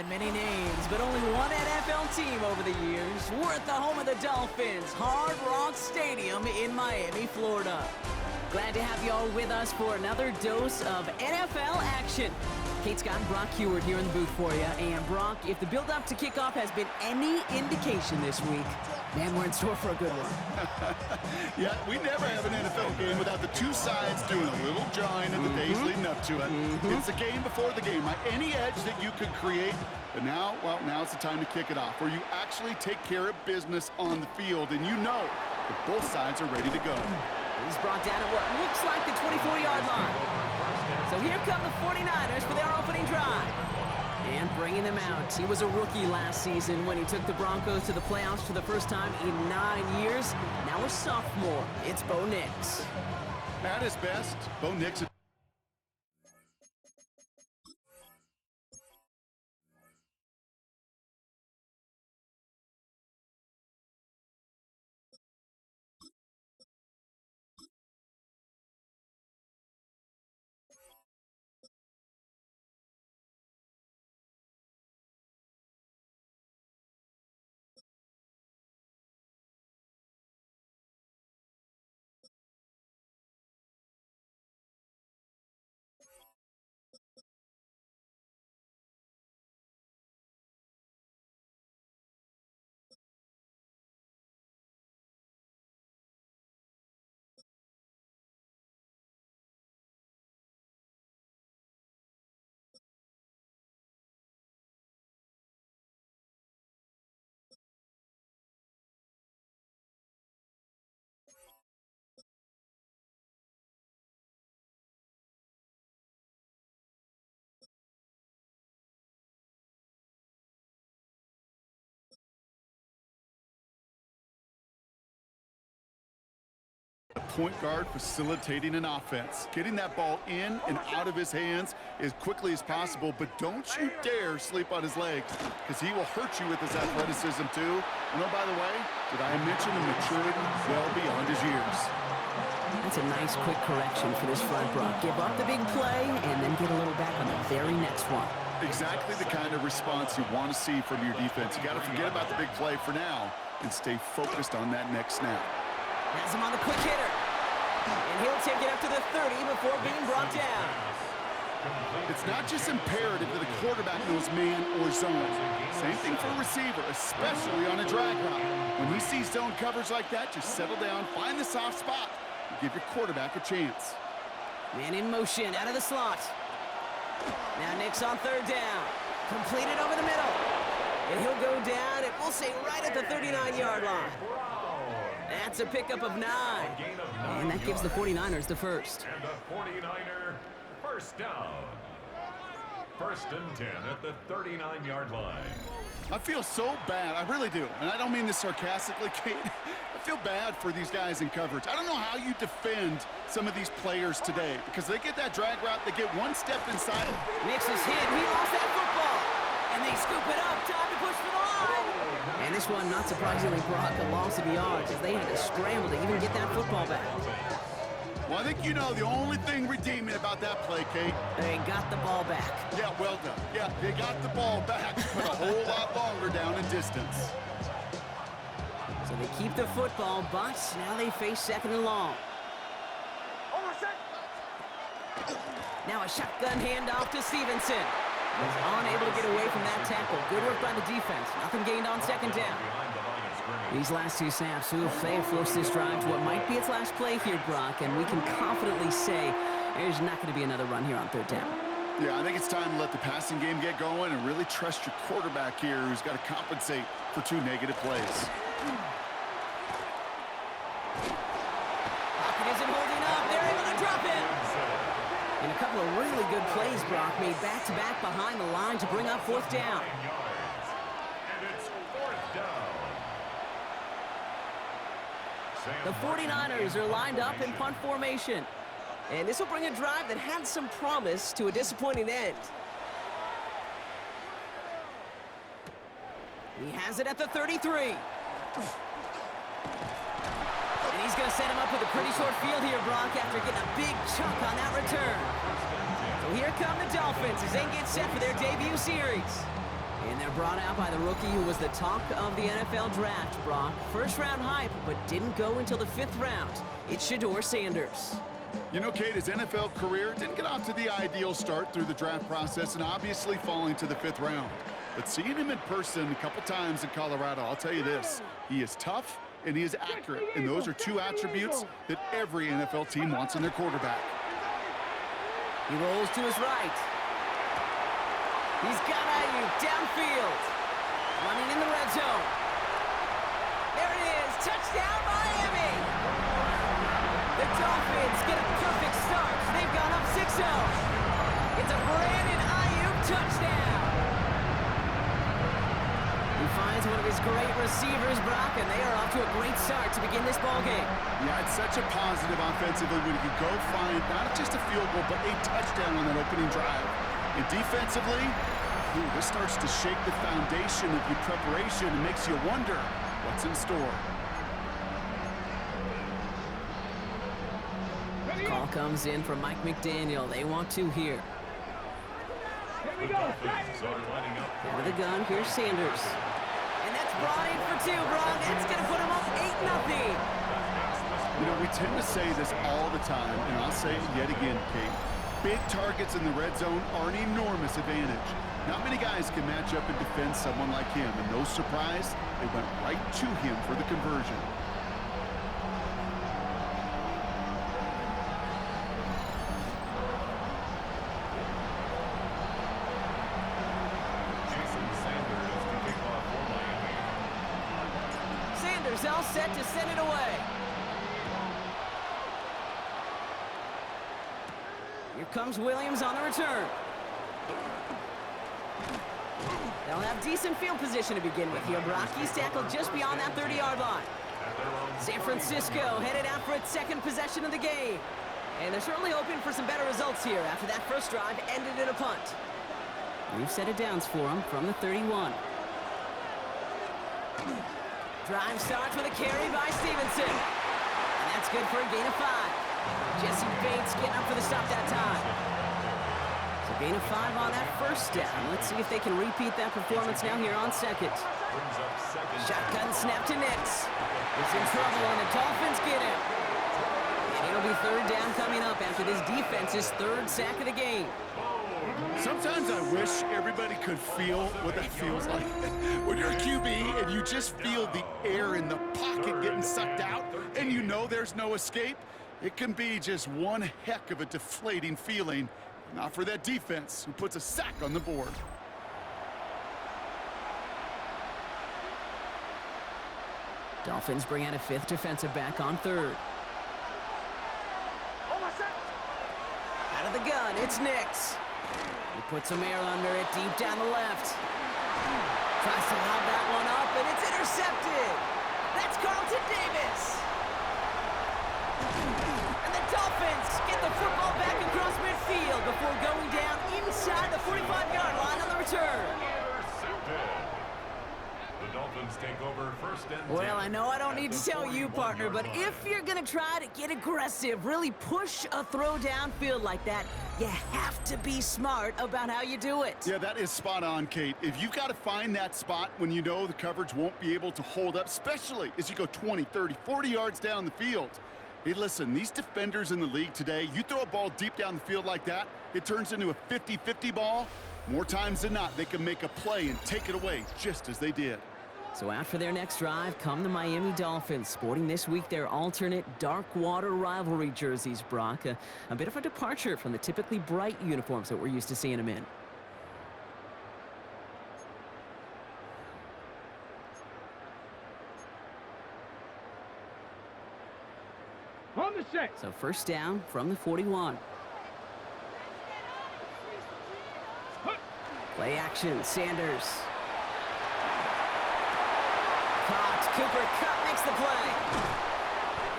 Many names, but only one NFL team over the years. We're at the home of the Dolphins, Hard Rock Stadium in Miami, Florida. Glad to have you all with us for another dose of NFL action. Kate Scott and Brock Heward here in the booth for you. And Brock, if the build-up to kickoff has been any indication this week, man, we're in store for a good one. Yeah, we never have an NFL game without the two sides doing a little jawing in the days leading up to it. It's a game before the game. Any edge that you could create, but now, well, now's the time to kick it off, where you actually take care of business on the field, and you know that both sides are ready to go. He's brought down at what looks like the 24-yard line. So here come the 49ers for their opening drive. And bringing them out. He was a rookie last season when he took the Broncos to the playoffs for the first time in 9 years. Now a sophomore. It's Bo Nix. At his best, Bo Nix. Point guard facilitating an offense, getting that ball in and out of his hands as quickly as possible, but don't you dare sleep on his legs, because he will hurt you with his athleticism too. And oh, by the way, did I mention the maturity well beyond his years? That's a nice quick correction for this front, Brock. Give up the big play and then get a little back on the very next one. Exactly the kind of response you want to see from your defense. You got to forget about the big play for now and stay focused on that next snap. Has him on the quick hitter. And he'll take it up to the 30 before being brought down. It's not just imperative that the quarterback knows man or zone. Same thing for a receiver, especially on a drag route. When he sees zone coverage like that, just settle down, find the soft spot, and give your quarterback a chance. Man in motion, out of the slot. Now Nix on third down. Completed over the middle. And he'll go down, and we'll say right at the 39-yard line. That's a pickup of 9. And that gives the 49ers the first. And the 49er first down. First and 10 at the 39-yard line. I feel so bad. I really do. And I don't mean this sarcastically, Kate. I feel bad for these guys in coverage. I don't know how you defend some of these players today, because they get that drag route, they get one step inside it. Nix is hit. He lost that football. And they scoop it up. Time to push for the line. And this one, not surprisingly, brought a loss of yards as they had to scramble to even get that football back. Well, I think you know the only thing redeeming about that play, Kate. They got the ball back. Yeah, well done. Yeah, they got the ball back, but a whole lot longer down in distance. So they keep the football, but now they face second and long. Now a shotgun handoff to Stevenson. He's unable to get away from that tackle. Good work by the defense. Nothing gained on second down. These last two snaps will force this drive to what might be its last play here, Brock, and we can confidently say there's not going to be another run here on third down. Yeah, I think it's time to let the passing game get going and really trust your quarterback here, who's got to compensate for 2 negative plays. Pocket isn't holding up. They're able to drop it. And a couple of really good plays, Brock, made back-to-back behind the line to bring up fourth down. And it's fourth down. The 49ers are lined up in punt formation. And this will bring a drive that had some promise to a disappointing end. He has it at the 33. And he's going to set him up with a pretty short field here, Brock, after getting a big chunk on that return. So here come the Dolphins as they get set for their debut series. brought out by the rookie who was the talk of the NFL draft, Brock. First-round hype, but didn't go until the 5th round. It's Shedeur Sanders. You know, Kate, his NFL career didn't get off to the ideal start through the draft process and obviously falling to the 5th round. But seeing him in person a couple times in Colorado, I'll tell you this, he is tough and he is accurate. And those are 2 attributes that every NFL team wants in their quarterback. He rolls to his right. He's got Ayuk downfield. Running in the red zone. There it is. Touchdown, Miami. The Dolphins get a perfect start. They've gone up 6-0. It's a Brandon Ayuk touchdown. He finds one of his great receivers, Brock, and they are off to a great start to begin this ballgame. Yeah, it's such a positive offensively when you can go find not just a field goal, but a touchdown on that opening drive. And defensively, this starts to shake the foundation of your preparation and makes you wonder what's in store. Call comes in from Mike McDaniel. They want 2 here. The Dolphins are lining up. Out of the gun, here's Sanders. And that's brought in for 2, Brock. It's going to put him up 8-0. You know, we tend to say this all the time, and I'll say it yet again, Kate. Big targets in the red zone are an enormous advantage. Not many guys can match up and defend someone like him, and no surprise, they went right to him for the conversion. Sanders all set to send it away. Here comes Williams on the return. They'll have decent field position to begin with here. Brock, he's tackled just beyond that 30-yard line. San Francisco headed out for its 2nd possession of the game. And they're certainly hoping for some better results here after that first drive ended in a punt. We've set it downs for him from the 31. Drive starts with a carry by Stevenson. And that's good for a gain of 5. Jesse Bates getting up for the stop that time. So gain of 5 on that first down. Let's see if they can repeat that performance now here on 2nd. Shotgun snap to Nix. He's in trouble and the Dolphins get him. And it'll be 3rd down coming up after this defense's 3rd sack of the game. Sometimes I wish everybody could feel what that feels like. When you're a QB and you just feel the air in the pocket getting sucked out and you know there's no escape, it can be just one heck of a deflating feeling. Not for that defense who puts a sack on the board. Dolphins bring out a 5th defensive back on 3rd. Out of the gun, it's Nix. He puts some air under it deep down the left. Tries to lob that one up, and it's intercepted. That's Carlton Davis. And the Dolphins get the football back across midfield before going down inside the 45-yard line on the return. The Dolphins take over 1st and 10. Well, I know I don't need to tell you, partner, but if you're going to try to get aggressive, really push a throw downfield like that, you have to be smart about how you do it. Yeah, that is spot on, Kate. If you've got to find that spot when you know the coverage won't be able to hold up, especially as you go 20, 30, 40 yards down the field. Hey, listen, these defenders in the league today, you throw a ball deep down the field like that, it turns into a 50-50 ball. More times than not, they can make a play and take it away just as they did. So after their next drive come the Miami Dolphins, sporting this week their alternate dark water rivalry jerseys, Brock. A bit of a departure from the typically bright uniforms that we're used to seeing them in. On the set. So 1st down from the 41. Play action, Sanders. Caught, Cooper Kupp makes the play.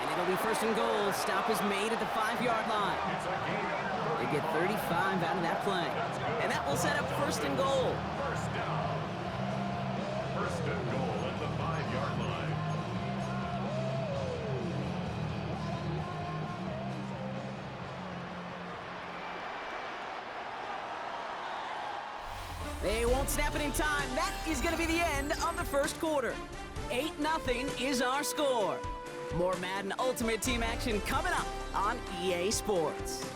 And it'll be 1st and goal. Stop is made at the 5-yard line. They get 35 out of that play. And that will set up 1st and goal. 1st down. 1st and goal at the 5-yard line. They won't snap it in time. That is going to be the end of the first quarter. 8-0 is our score. More Madden Ultimate Team action coming up on EA Sports.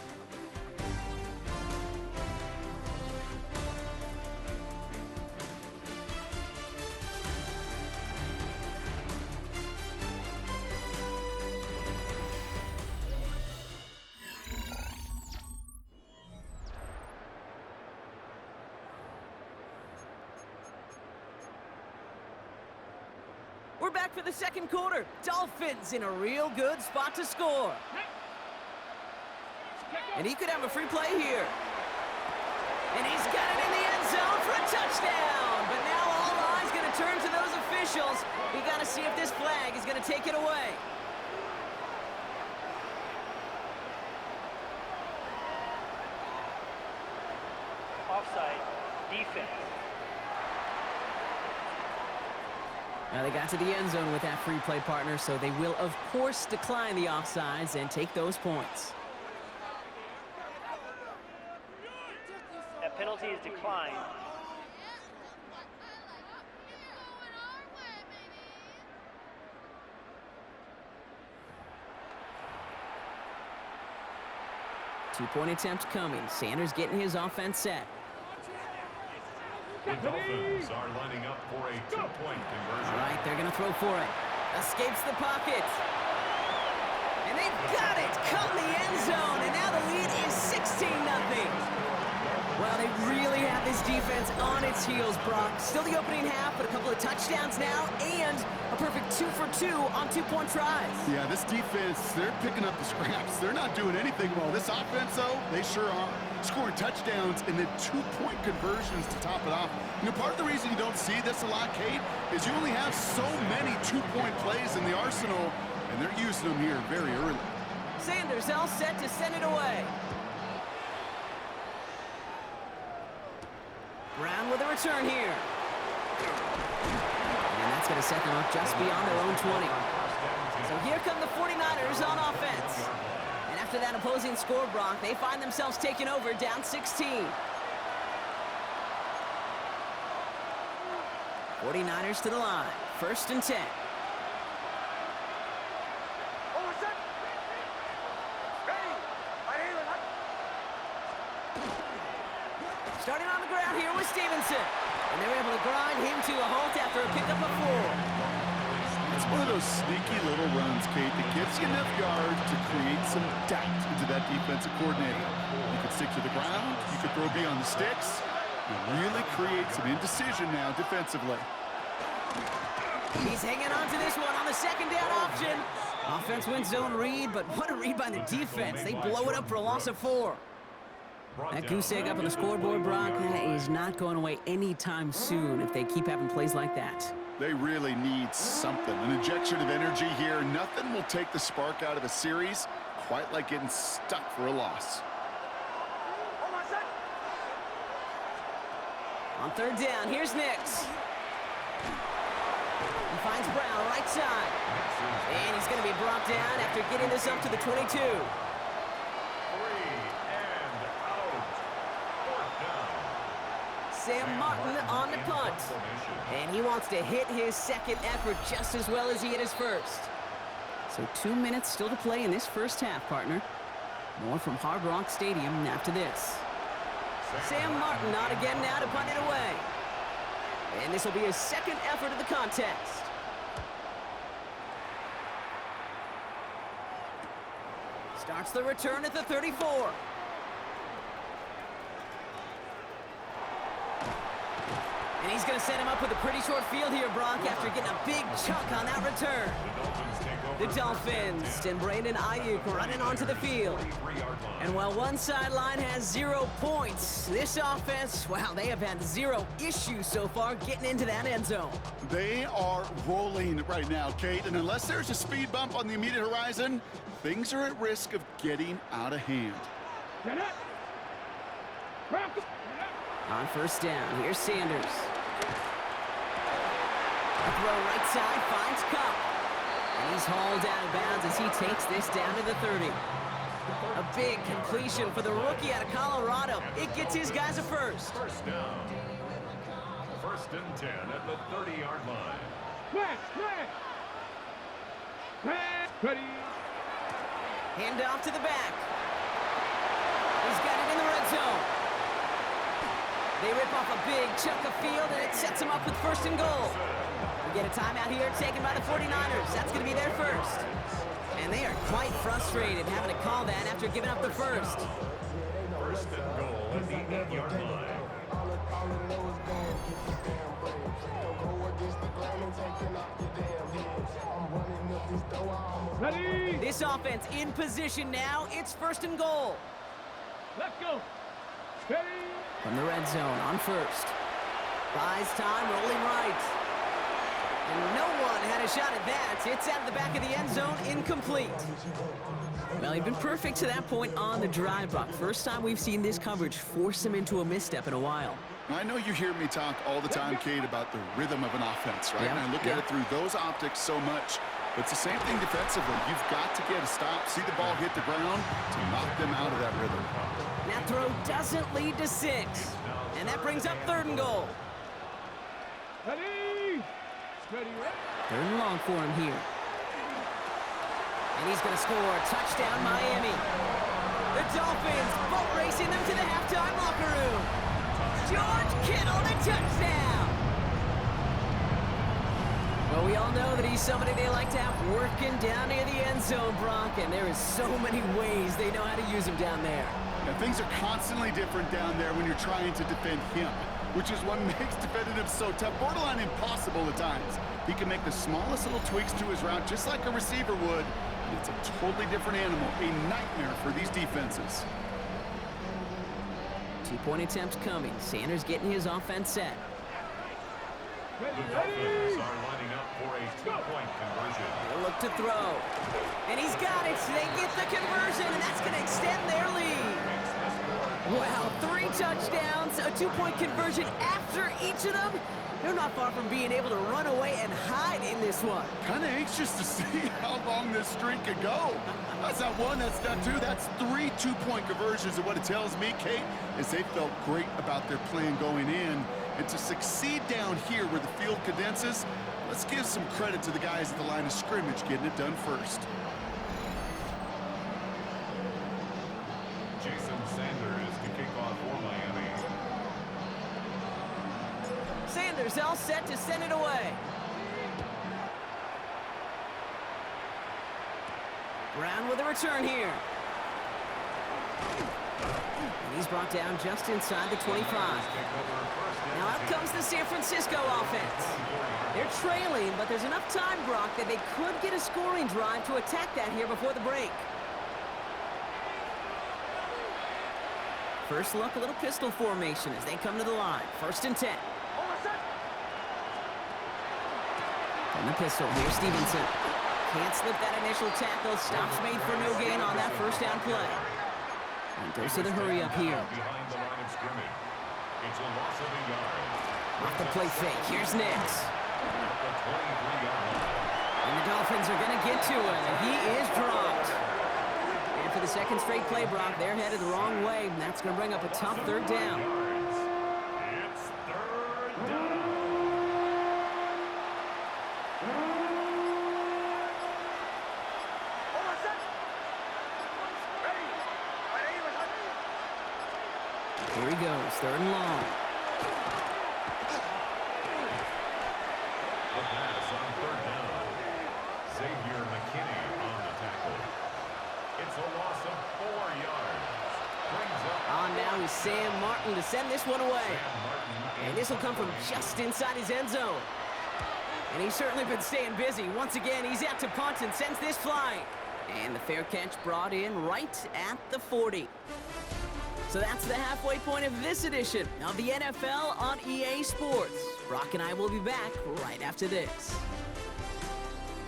We're back for the second quarter. Dolphins in a real good spot to score. And he could have a free play here. And he's got it in the end zone for a touchdown. But now all eyes going to turn to those officials. We got to see if this flag is going to take it away. Offside, defense. Now they got to the end zone with that free play, partner, so they will, of course, decline the offsides and take those points. That penalty is declined. Two-point attempt coming. Sanders getting his offense set. The Dolphins are lining up for a two-point conversion. All right, they're going to throw for it. Escapes the pocket. And they've got it. Caught in the end zone. And now the lead is 16-0. Well, they really have this defense on its heels, Brock. Still the opening half, but a couple of touchdowns now and a perfect 2 for 2 on two-point tries. Yeah, this defense, they're picking up the scraps. They're not doing anything well. This offense, though, they sure are. Scoring touchdowns and then two-point conversions to top it off. You know, part of the reason you don't see this a lot, Kate, is you only have so many two-point plays in the arsenal, and they're using them here very early. Sanders all set to send it away. Brown with a return here. And that's going to set them up just beyond their own 20. So here come the 49ers on offense. And after that opposing score, Brock, they find themselves taking over down 16. 49ers to the line. 1st and 10. Starting on the ground here with Stevenson. And they're able to grind him to a halt after a pickup of 4. It's one of those sneaky little runs, Kate, that gives you enough yards to create some doubt into that defensive coordinator. You could stick to the ground, you could throw big on the sticks, and really create some indecision now defensively. He's hanging on to this one on the second down option. Offense wins zone read, but what a read by the defense. They blow it up for a loss of 4. That goose egg up on the scoreboard, Brock, is not going away anytime soon if they keep having plays like that. They really need something, an injection of energy here. Nothing will take the spark out of a series quite like getting stuck for a loss. On 3rd down, here's Nix. He finds Brown right side. And he's going to be brought down after getting this up to the 22. Sam Martin on the punt. And he wants to hit his second effort just as well as he hit his first. So 2 minutes still to play in this first half, partner. More from Hard Rock Stadium after this. Sam Martin on again now to punt it away. And this will be his second effort of the contest. Starts the return at the 34. And he's going to set him up with a pretty short field here, Brock, after getting a big chunk on that return. The Dolphins and Brandon Ayuk running onto the field. And while one sideline has 0 points, this offense, wow, they have had 0 issues so far getting into that end zone. They are rolling right now, Kate, and unless there's a speed bump on the immediate horizon, things are at risk of getting out of hand. On 1st down, here's Sanders. A throw right side, finds Cup. And he's hauled out of bounds as he takes this down to the 30. A big completion for the rookie out of Colorado. It gets his guys a first. First down. First and 10 at the 30-yard line. Ready. Hand off to the back. He's got it in the red zone. They rip off a big chunk of field, and it sets them up with first and goal. We get a timeout here taken by the 49ers. That's going to be their first. And they are quite frustrated having to call that after giving up the first. First and goal at the 8-yard line. Ready. This offense in position now. It's first and goal. Let's go. Ready. From the red zone on first. Buys time, rolling right. And no one had a shot at that. It's out of the back of the end zone, incomplete. Well, he'd been perfect to that point on the drive, Buck. First time we've seen this coverage force him into a misstep in a while. I know you hear me talk all the time, Kate, about the rhythm of an offense, right? Yeah, And I look at it through those optics so much. But it's the same thing defensively. You've got to get a stop, see the ball hit the ground to knock them out of that rhythm. That throw doesn't lead to 6. And that brings up third and goal. Ready. Ready. Third and long for him here. And he's going to score. Touchdown, Miami. The Dolphins boat racing them to the halftime locker room. George Kittle, the touchdown. Well, we all know that he's somebody they like to have working down near the end zone, Brock, and there is so many ways they know how to use him down there. And things are constantly different down there when you're trying to defend him, which is what makes defending him so tough, borderline impossible at times. He can make the smallest little tweaks to his route just like a receiver would, and it's a totally different animal, a nightmare for these defenses. 2-point attempt coming. Sanders getting his offense set. The Dolphins are lining up for a 2-point conversion. They'll look to throw. And he's got it. They get the conversion, and that's going to extend their lead. Wow, 3 touchdowns, a 2-point conversion after each of them. They're not far from being able to run away and hide in this one. Kind of anxious to see how long this streak could go. That's not 1, that's not 2, that's 3 2-point conversions. And what it tells me, Kate, is they felt great about their plan going in. And to succeed down here where the field condenses, let's give some credit to the guys at the line of scrimmage getting it done first. Jason Sanders to kick off for Miami. Sanders all set to send it away. Brown with a return here. And he's brought down just inside the 25. Now out comes the San Francisco offense. They're trailing, but there's enough time, Brock, that they could get a scoring drive to attack that here before the break. First look, a little pistol formation as they come to the line. First and 10. And the pistol, here's Stevenson. Can't slip that initial tackle. Stops made for no gain on that first down play. And goes to the hurry up here. Behind the line of scrimmage. It's a loss of a yard. Off the play fake. Here's Nix. At the 23-yard line. And the Dolphins are going to get to him. And he is dropped. And for the second straight play, Brock, they're headed the wrong way. And that's going to bring up a tough third down. It's third down. Here he goes, third and long. The pass on third down. Xavier McKinney on the tackle. It's a loss of 4 yards. Brings up On now is Sam Martin to send this one away. Sam Martin. And this will come from just inside his end zone. And he's certainly been staying busy. Once again, he's out to punt and sends this flying. And the fair catch brought in right at the 40. So that's the halfway point of this edition of the NFL on EA Sports. Brock and I will be back right after this.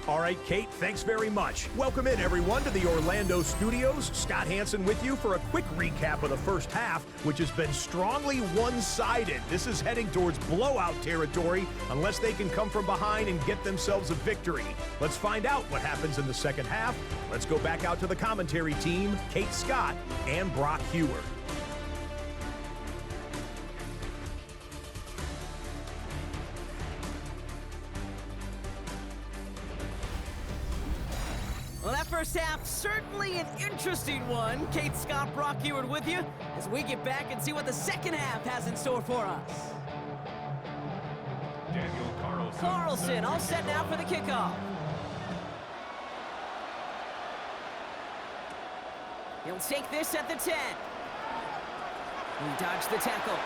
All right, Kate, thanks very much. Welcome in, everyone, to the Orlando studios. Scott Hansen with you for a quick recap of the first half, which has been strongly one-sided. This is heading towards blowout territory unless they can come from behind and get themselves a victory. Let's find out what happens in the second half. Let's go back out to the commentary team, Kate Scott and Brock Heward. that first half. Certainly an interesting one. Kate, Scott, Brock Ewart with you as we get back and see what the second half has in store for us. Daniel Carlson all set now for the kickoff. He'll take this at the 10. He dodged the tackle.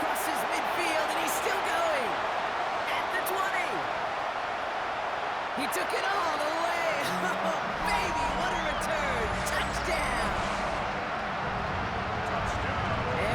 Crosses midfield, and he's still going. At the 20. He took it all the way. Oh, baby, what a return. Touchdown.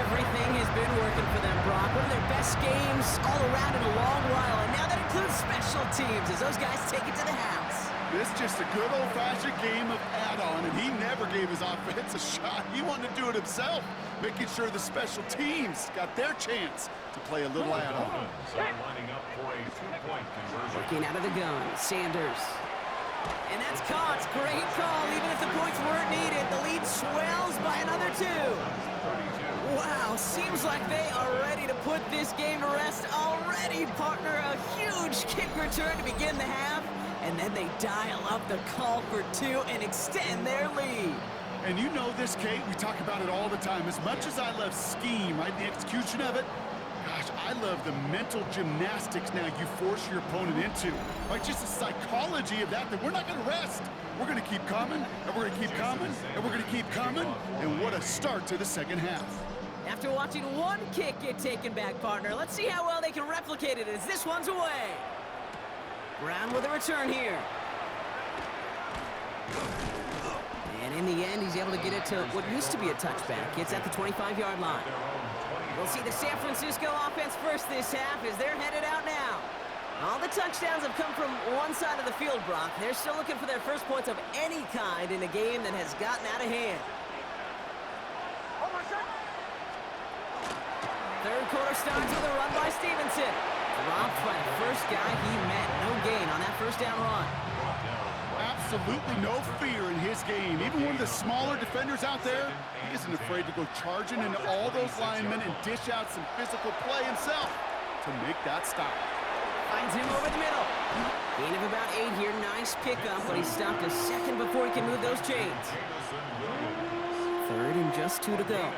Everything has been working for them, Brock. One of their best games all around in a long while. And now that includes special teams as those guys take it to the house. This is just a good old-fashioned game of add-on, and he never gave his offense a shot. He wanted to do it himself, making sure the special teams got their chance to play a little add-on. lining up for a two-point conversion. Working out of the gun, Sanders. And that's caught. Great call. Even if the points weren't needed, the lead swells by another 2. Wow, seems like they are ready to put this game to rest already, partner. A huge kick return to begin the half. And then they dial up the call for 2 and extend their lead. And you know this, Kate, we talk about it all the time. As much as I love scheme, right, the execution of it, gosh, I love the mental gymnastics now you force your opponent into. Right, just the psychology of that we're not going to rest. We're going to keep coming, and we're going to keep coming, and we're going to keep coming. And what a start to the second half. After watching one kick get taken back, partner, let's see how well they can replicate it as this one's away. Brown with a return here. And in the end, he's able to get it to what used to be a touchback. It's at the 25-yard line. We'll see the San Francisco offense first this half as they're headed out now. All the touchdowns have come from one side of the field, Brock. They're still looking for their first points of any kind in a game that has gotten out of hand. Third quarter starts with a run by Stevenson. Dropped by the first guy he met. No gain on that first down run. Absolutely no fear in his game. Even one of the smaller defenders out there, he isn't afraid to go charging into all those linemen and dish out some physical play himself to make that stop. Finds him over the middle. Gain of about 8 here. Nice pickup, but he stopped a second before he can move those chains. Third and just 2 to go.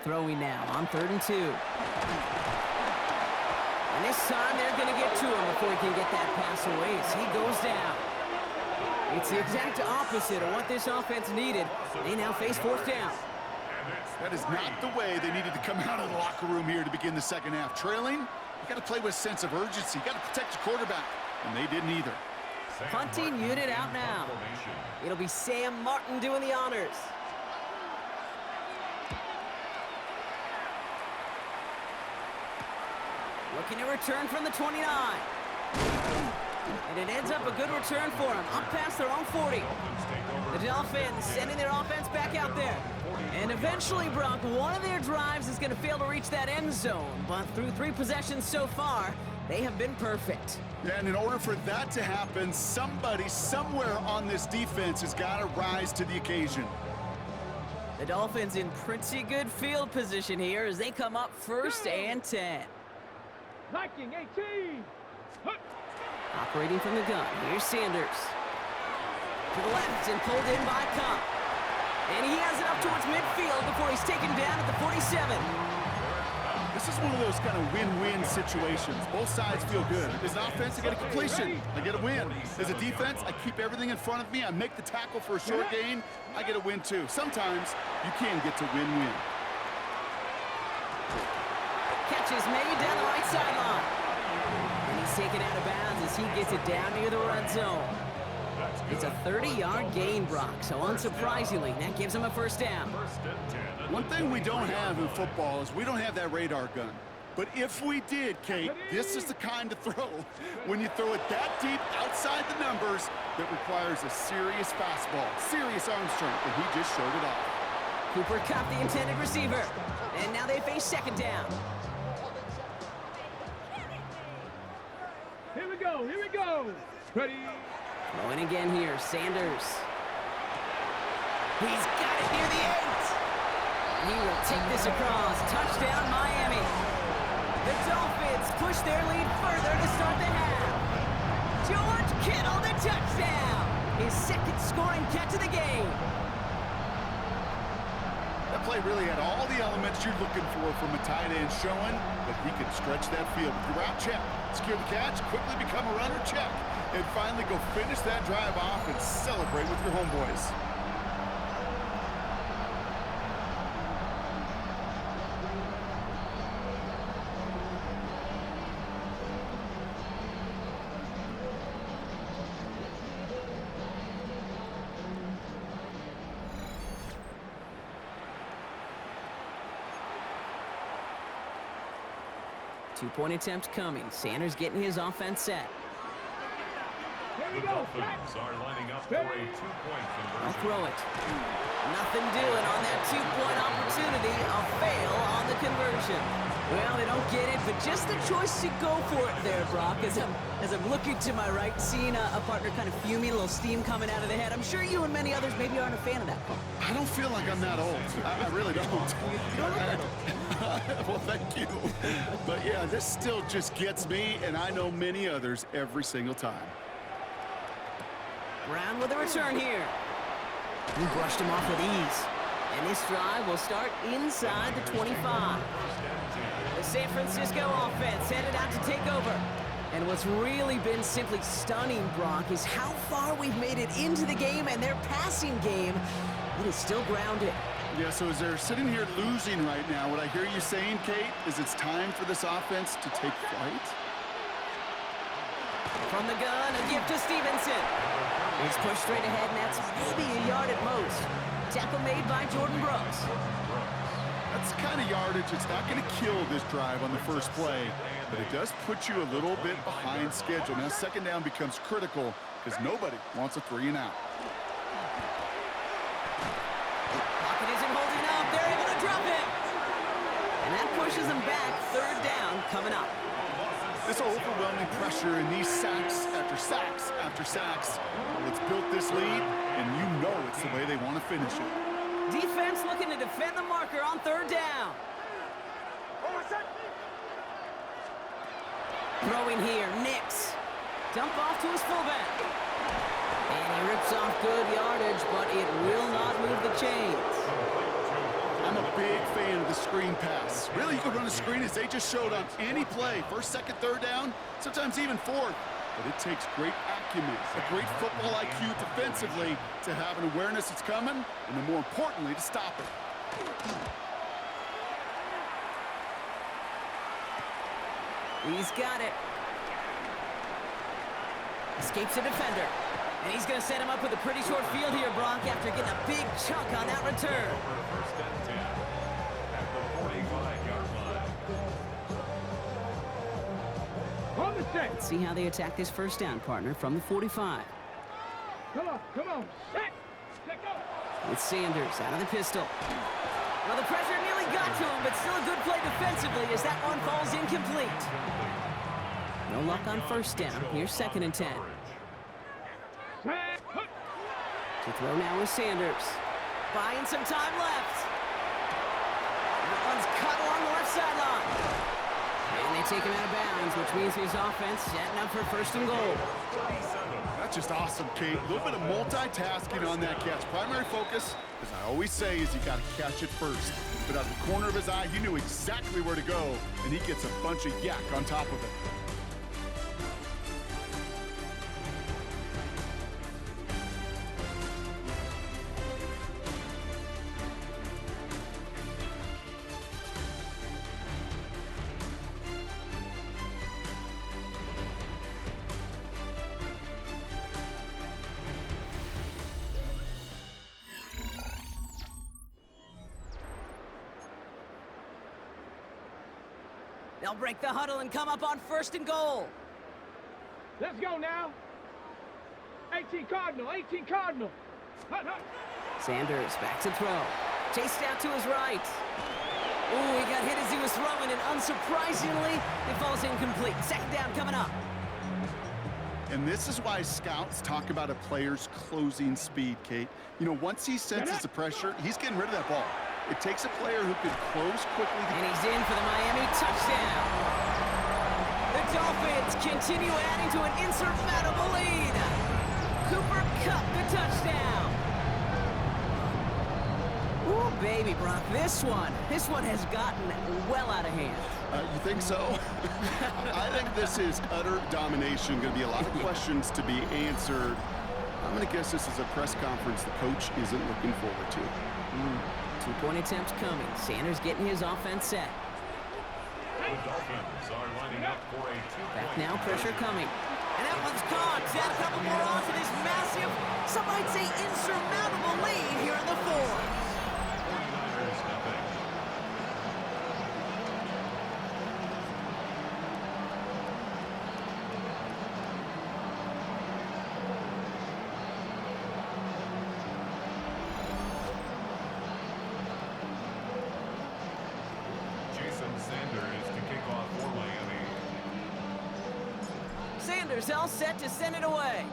Throwing now on 3rd and 2. And this time they're going to get to him before he can get that pass away as he goes down. It's the exact opposite of what this offense needed. They now face 4th down. That is not the way they needed to come out of the locker room here to begin the second half. Trailing, you got to play with a sense of urgency. You got to protect your quarterback, and they didn't either. Punting unit out now. It'll be Sam Martin doing the honors. Looking to return from the 29. And it ends up a good return for him, up past their own 40. The Dolphins sending their offense back out there. And eventually, Brock, one of their drives is going to fail to reach that end zone. But through 3 possessions so far, they have been perfect. Yeah, and in order for that to happen, somebody somewhere on this defense has got to rise to the occasion. The Dolphins in pretty good field position here as they come up 1st and 10. Viking 18. Operating from the gun, here's Sanders. To the left and pulled in by Cup. And he has it up towards midfield before he's taken down at the 47. This is one of those kind of win-win situations. Both sides feel good. As an offense, I get a completion. I get a win. As a defense, I keep everything in front of me. I make the tackle for a short gain. I get a win, too. Sometimes you can get to win-win. Catch is made down the right sideline. And he's taken out of bounds as he gets it down near the red zone. It's a 30-yard gain, Brock, so unsurprisingly, that gives him a 1st down. One thing we don't have in football is we don't have that radar gun. But if we did, Kate, this is the kind of throw, when you throw it that deep outside the numbers, that requires a serious fastball, serious arm strength, and he just showed it off. Cooper Kupp, the intended receiver. And now they face 2nd down. Here we go. Here we go. Ready. Throwing again here, Sanders. He's got it near the 8. He will take this across. Touchdown, Miami. The Dolphins push their lead further to start the half. George Kittle, the touchdown. His second scoring catch of the game. That play really had all the elements you're looking for from a tight end, showing that he could stretch that field. With your route check, secure the catch, quickly become a runner check, and finally go finish that drive off and celebrate with your homeboys. Two-point attempt coming. Sanders getting his offense set. The Dolphins are lining up for a two-point I'll conversion. throw it. Nothing doing on that two-point opportunity. A fail on the conversion. Well, they don't get it, but just the choice to go for it there, Brock. As I'm looking to my right, seeing a partner kind of fuming, a little steam coming out of the head. I'm sure you and many others maybe aren't a fan of that call. I don't feel like I'm that old. I really don't. You don't look that old. Well, thank you. But yeah, this still just gets me, and I know many others every single time. Brown with a return here. He brushed him off with ease. And this drive will start inside the 25. The San Francisco offense headed out to take over. And what's really been simply stunning, Brock, is how far we've made it into the game, and their passing game, it is still grounded. Yeah, so as they're sitting here losing right now, what I hear you saying, Kate, is it's time for this offense to take flight? From the gun, a gift to Stevenson. He's pushed straight ahead, and that's maybe a yard at most. Tackle made by Jordan Brooks. That's the kind of yardage it's not going to kill this drive on the first play, but it does put you a little bit behind schedule. Now second down becomes critical because nobody wants a 3-and-out. Pocket isn't holding up. They're able to drop it. And that pushes them back. Third down coming up. This overwhelming pressure and these sacks after sacks after sacks, well, it's built this lead, and you know it's the way they want to finish it. Defense looking to defend the marker on third down. Throwing here, Nix. Dump off to his fullback. And he rips off good yardage, but it will not move the chains. I'm a big fan of the screen pass. Really, you can run a screen as they just showed on any play. First, second, third down, sometimes even fourth. But it takes great acumen, a great football IQ defensively to have an awareness it's coming, and then more importantly, to stop it. He's got it. Escapes a defender. And he's going to set him up with a pretty short field here, Brock, after getting a big chunk on that return. First and 10 at the 45-yard line. On the set. Let's see how they attack this first down, partner, from the 45. Come on. Set. Let go. With Sanders out of the pistol. Well, the pressure nearly got to him, but still a good play defensively as that one falls incomplete. No luck on first down. Here's second and 10. To throw now with Sanders. Buying some time left. That one's cut along the left sideline. And they take him out of bounds, which means his offense setting up for first and goal. That's just awesome, Kate. A little bit of multitasking on that catch. Primary focus, as I always say, is you got to catch it first. But out of the corner of his eye, he knew exactly where to go, and he gets a bunch of yak on top of it. They'll break the huddle and come up on first and goal. Let's go now. 18 Cardinal. Hut. Sanders back to throw. Chased out to his right. Ooh, he got hit as he was throwing, and unsurprisingly, it falls incomplete. Second down coming up. And this is why scouts talk about a player's closing speed, Kate. You know, once he senses the pressure, he's getting rid of that ball. It takes a player who can close quickly. And he's in for the Miami touchdown. The Dolphins continue adding to an insurmountable lead. Cooper Kupp, the touchdown. Ooh, baby, Brock, this one has gotten well out of hand. You think so? I think this is utter domination. Going to be a lot of questions to be answered. I'm going to guess this is a press conference the coach isn't looking forward to. 2-point attempts coming. Sanders getting his offense set. The Dolphins are lining up for a 2-point. Back now, pressure coming. And that one's gone. To add a couple more on to this massive, some might say insurmountable lead here in the fourth. 49ers nothing. Sanders to kick off for Miami. Sanders all set to send it away.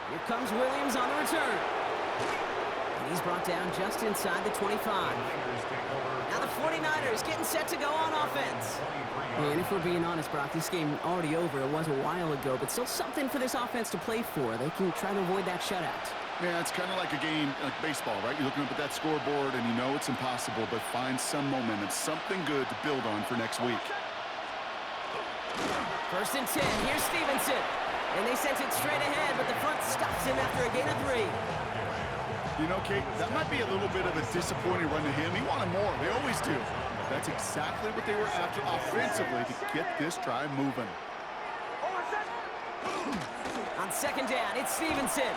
Here comes Williams on the return. And he's brought down just inside the 25. Now the 49ers getting set to go on offense. And if we're being honest, Brock, this game already over. It was a while ago, but still something for this offense to play for. They can try to avoid that shutout. Yeah, it's kind of like a game, like baseball, right? You're looking up at that scoreboard, and you know it's impossible, but find some momentum, something good to build on for next week. 1st and 10. Here's Stevenson. And they sent it straight ahead, but the front stops him after a gain of 3. You know, Kate, that might be a little bit of a disappointing run to him. He wanted more. They always do. That's exactly what they were after offensively to get this drive moving. On 2nd down, it's Stevenson.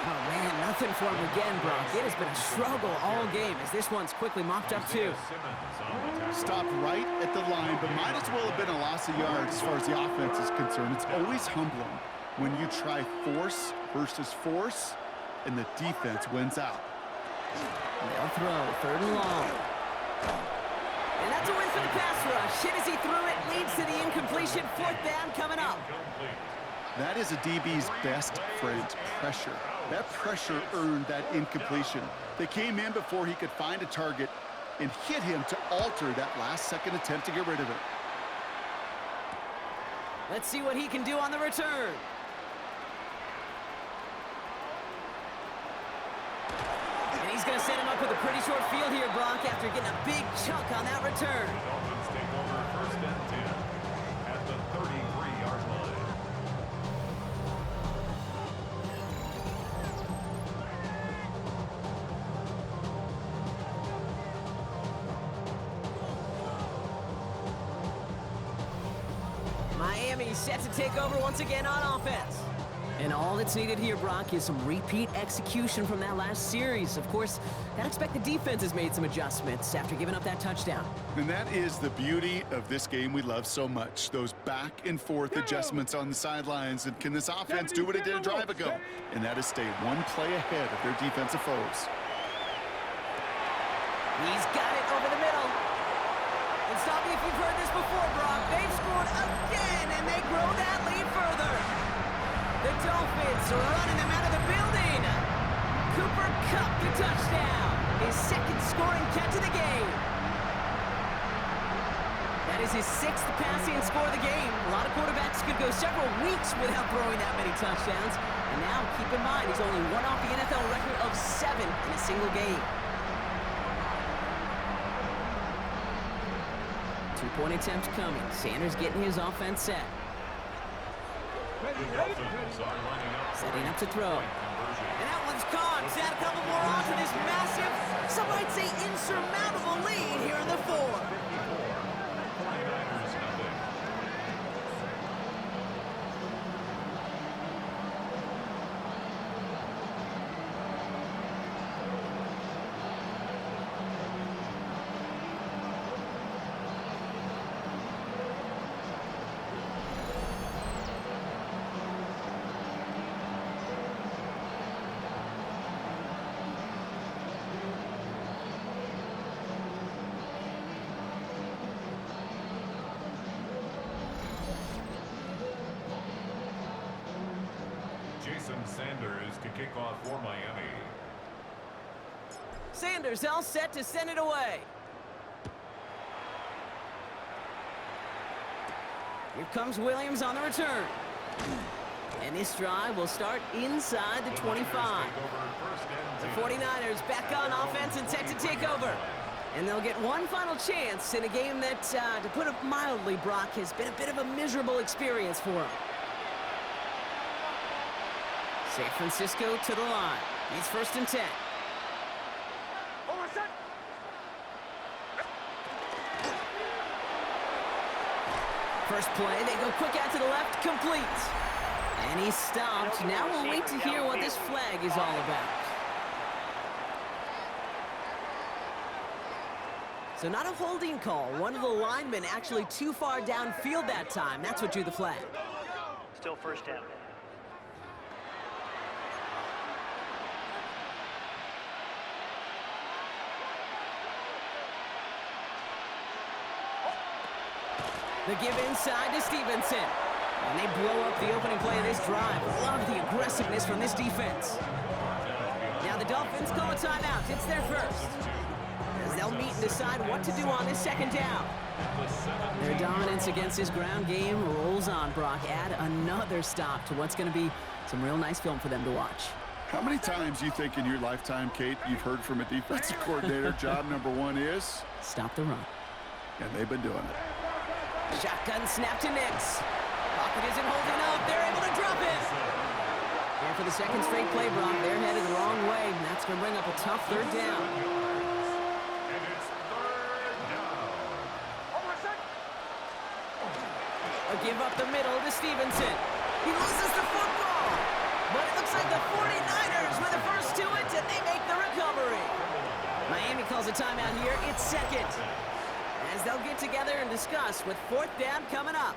Oh, man, nothing for him again, Brock. It has been a struggle all game as this one's quickly mopped up, too. Stopped right at the line, but might as well have been a loss of yards as far as the offense is concerned. It's always humbling when you try force versus force, and the defense wins out. They'll throw, 3rd and long. And that's a win for the pass rush. Hit as he threw it, leads to the incompletion. 4th down coming up. That is a DB's best friend, pressure. That pressure earned that incompletion. They came in before he could find a target and hit him to alter that last-second attempt to get rid of it. Let's see what he can do on the return. And he's going to set him up with a pretty short field here, Brock, after getting a big chunk on that return. Dolphins take over 1st and 10 at the 33-yard line. Miami set to take over once again on offense. And all that's needed here, Brock, is some repeat execution from that last series. Of course, gotta expect the defense has made some adjustments after giving up that touchdown. And that is the beauty of this game we love so much. Those back and forth adjustments on the sidelines. And can this offense do what it did a drive ago? And that is stay one play ahead of their defensive foes. He's got it over the middle. And stop me if you've heard this before, Brock. They've scored again, and they grow that lead further. The Dolphins are running them out of the building. Cooper Kupp, the touchdown. His 2nd scoring catch of the game. That is his 6th passing score of the game. A lot of quarterbacks could go several weeks without throwing that many touchdowns. And now, keep in mind, he's only one off the NFL record of 7 in a single game. 2-point attempt coming. Sanders getting his offense set. Setting up to throw. And that one's caught. Add a couple more on to this massive, some might say insurmountable lead here in the 4th. 49ers nothing. Jason Sanders to kick off for Miami. Sanders all set to send it away. Here comes Williams on the return. And this drive will start inside the 25. The 49ers back on offense and set to take over. And they'll get one final chance in a game that, to put it mildly, Brock, has been a bit of a miserable experience for them. San Francisco to the line. It's 1st and 10. First play, they go quick out to the left, complete. And he's stopped. Now we'll wait to hear what this flag is all about. So not a holding call. One of the linemen actually too far downfield that time. That's what drew the flag. Still first down. The give inside to Stevenson. And they blow up the opening play of this drive. Love the aggressiveness from this defense. Now the Dolphins call a timeout. It's their first. As they'll meet and decide what to do on this 2nd down. Their dominance against this ground game rolls on, Brock. Add another stop to what's going to be some real nice film for them to watch. How many times you think in your lifetime, Kate, you've heard from a defensive coordinator, job number 1 is? Stop the run. And they've been doing it. Shotgun snap to Nix. Pocket isn't holding up. They're able to drop it. And for the 2nd straight play, Brock, they're headed the wrong way. And that's going to bring up a tough 3rd down. And it's 3rd down. A give up the middle to Stevenson. He loses the football. But it looks like the 49ers were the first to it, and they make the recovery. Miami calls a timeout here. It's 2nd. As they'll get together and discuss with 4th down coming up.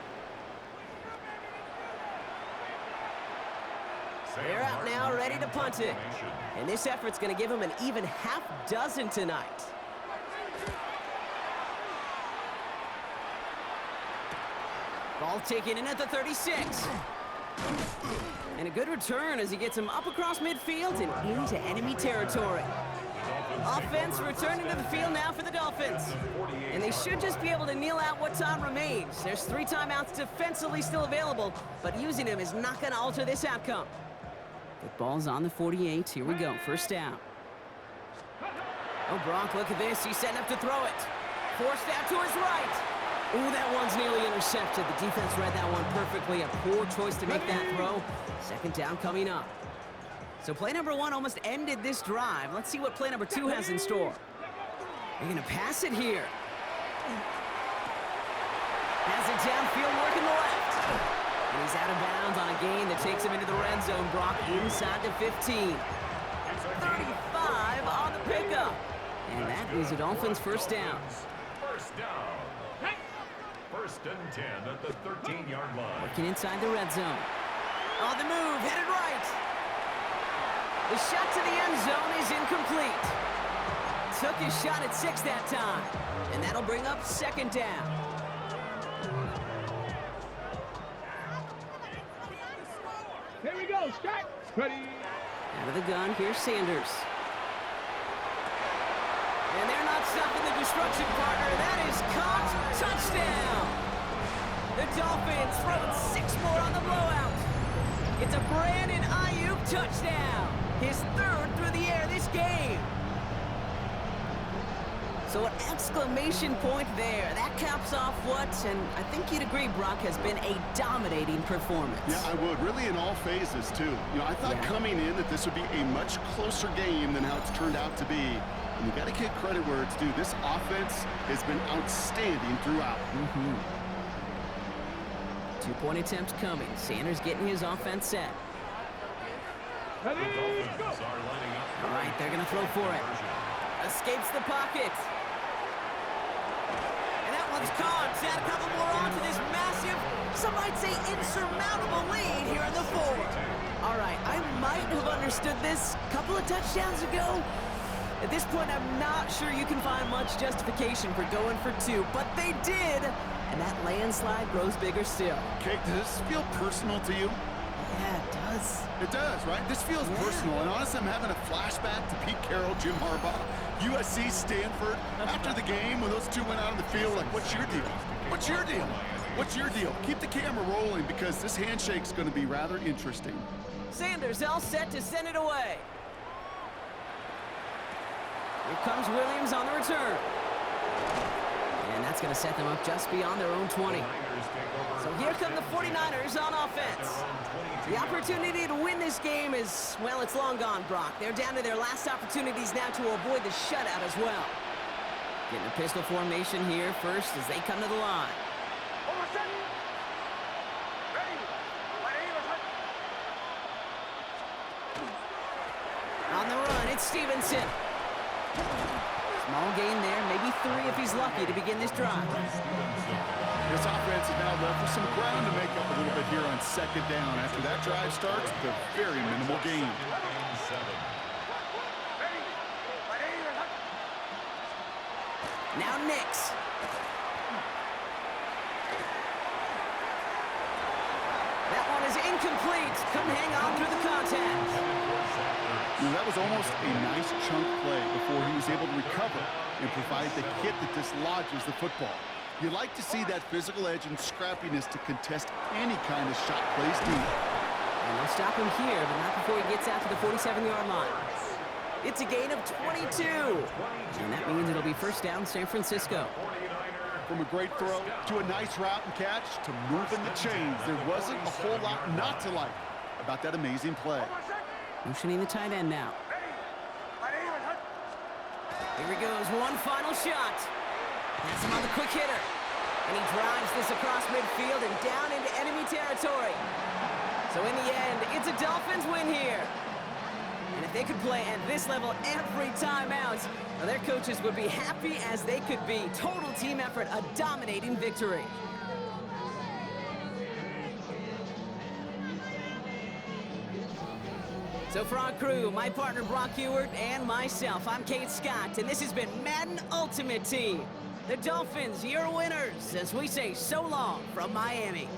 They're out now, ready to punt it. And this effort's going to give them an even half dozen tonight. Ball taken in at the 36. And a good return as he gets him up across midfield and into enemy territory. Offense returning to the field now for the Dolphins. And they should just be able to kneel out what time remains. There's 3 timeouts defensively still available, but using them is not going to alter this outcome. The ball's on the 48. Here we go. 1st down. Oh, Brock, look at this. He's setting up to throw it. Forced out to his right. Ooh, that one's nearly intercepted. The defense read that one perfectly. A poor choice to make that throw. 2nd down coming up. So play number 1 almost ended this drive. Let's see what play number 2 has in store. They're going to pass it here. Has it downfield, working the left. And he's out of bounds on a gain that takes him into the red zone. Brock inside the 15. 35 on the pickup. And that is the Dolphins' 1st down. 1st down. 1st and 10 at the 13-yard line. Working inside the red zone. On the move, headed right. The shot to the end zone is incomplete. Took his shot at 6 that time. And that'll bring up 2nd down. Here we go, Scott. Ready. Out of the gun, here's Sanders. And they're not stopping the destruction, partner. That is caught. Touchdown. The Dolphins throwing 6 more on the blowout. It's a Brandon Ayuk touchdown. His 3rd through the air this game. So an exclamation point there. That caps off what, and I think you'd agree, Brock, has been a dominating performance. Yeah, I would. Really in all phases, too. You know, I thought coming in that this would be a much closer game than how it's turned out to be. And you got to give credit where it's due. This offense has been outstanding throughout. 2-point attempts coming. Sanders getting his offense set. Ready, go. All right, they're going to throw for it. Escapes the pocket. And that one's caught. Add a couple more on to this massive, some might say insurmountable lead here in the 4th. All right, I might have understood this a couple of touchdowns ago. At this point, I'm not sure you can find much justification for going for 2, but they did, and that landslide grows bigger still. Kate, does this feel personal to you? Yeah, it does. does. It does, right? This feels personal, and honestly, I'm having a flashback to Pete Carroll, Jim Harbaugh, USC, Stanford. After the game, when those two went out on the field, like, what's your deal? What's your deal? What's your deal? Keep the camera rolling because this handshake's going to be rather interesting. Sanders all set to send it away. Here comes Williams on the return. And that's going to set them up just beyond their own 20. So here come the 49ers on offense. The opportunity to win this game is, well, it's long gone, Brock. They're down to their last opportunities now to avoid the shutout as well. Getting a pistol formation here first as they come to the line. On the run, it's Stevenson. Small gain there, maybe 3 if he's lucky to begin this drive. This offense is now left with some ground to make up a little bit here on second down. After that drive starts, with a very minimal gain. Now Nix. That one is incomplete. Couldn't hang on through the contact. That was almost a nice chunk play before he was able to recover and provide the hit that dislodges the football. You like to see that physical edge and scrappiness to contest any kind of shot plays deep. And they'll stop him here, but not before he gets out to the 47-yard line. It's a gain of 22. And that means it'll be first down San Francisco. From a great throw to a nice route and catch to moving the chains, there wasn't a whole lot not to like about that amazing play. Motioning the tight end now. Here he goes, one final shot. That's him on the quick hitter. And he drives this across midfield and down into enemy territory. So in the end, it's a Dolphins win here. And if they could play at this level every time out, well, their coaches would be happy as they could be. Total team effort, a dominating victory. So for our crew, my partner Brock Ewert and myself, I'm Kate Scott, and this has been Madden Ultimate Team. The Dolphins, your winners, as we say so long from Miami.